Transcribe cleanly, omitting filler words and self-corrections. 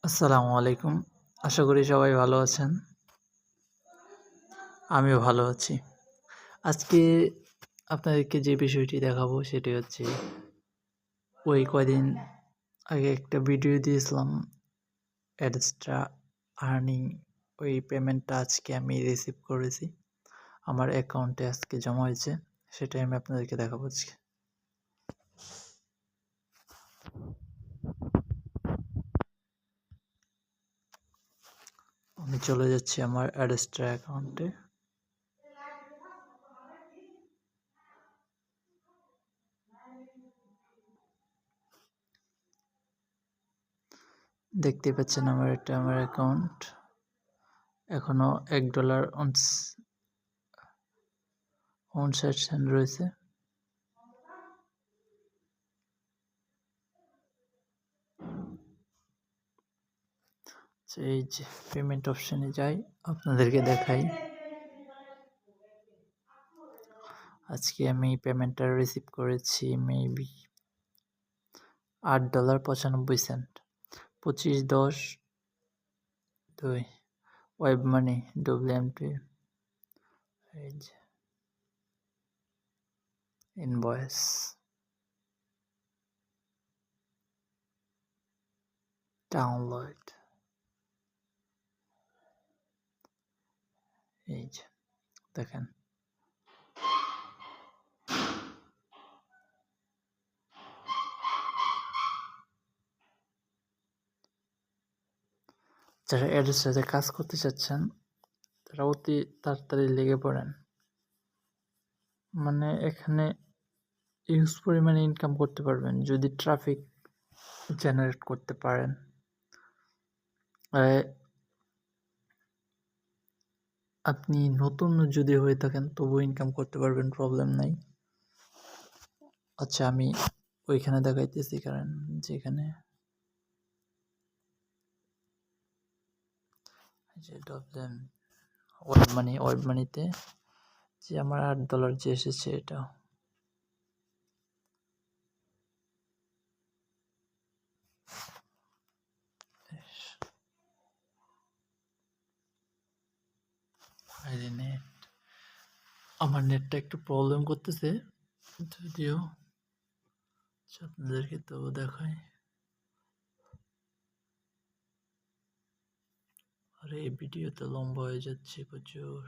আসসালামু আলাইকুম। আশা করি সবাই ভালো আছেন। আমিও ভালো আছি। আজকে আপনাদেরকে যে বিষয়টি দেখাবো সেটি হচ্ছে ওই কয়দিন আগে একটা ভিডিও দিয়েছিলাম এক্সট্রা আর্নিং ওই পেমেন্টটা আজকে আমি রিসিভ করেছি। আমার অ্যাকাউন্টে আজকে জমা হয়েছে। সেটাই আমি আপনাদেরকে দেখাবো আজকে। আমি চলে যাচ্ছি আমার এক্সট্রা অ্যাকাউন্টে। দেখতে পাচ্ছেন এটা আমার অ্যাকাউন্ট। এখনো $1 সেন্ট রয়েছে। এই যে পেমেন্ট অপশনে যাই, আপনাদেরকে দেখাই। আজকে আমি পেমেন্টটা রিসিভ করেছি মেবি $8.95, 25/10/2 ওয়েব মানি WMT। এই যে ইনভয়েস, ডাউনলোড। এই যে দেখেন, যারা এর সাথে কাজ করতে চাচ্ছেন তারা অতি তাড়াতাড়ি লেগে পড়েন। মানে এখানে হিউজ পরিমাণে ইনকাম করতে পারবেন যদি ট্রাফিক জেনারেট করতে পারেন। আপনি নতুন যদি হয়ে থাকেন তবুও ইনকাম করতে পারবেন, প্রবলেম নাই। আচ্ছা, আমি ওইখানে দেখাইতেছি, কারণ যেখানে ওয়েব মানিতে যে আমার $8 যে এসেছে এটা। নেট, আমার নেটটা একটু প্রবলেম করতেছে, যদিও আপনাদেরকে তো দেখায়। আরে এই ভিডিওতে লম্বা হয়ে যাচ্ছে প্রচুর।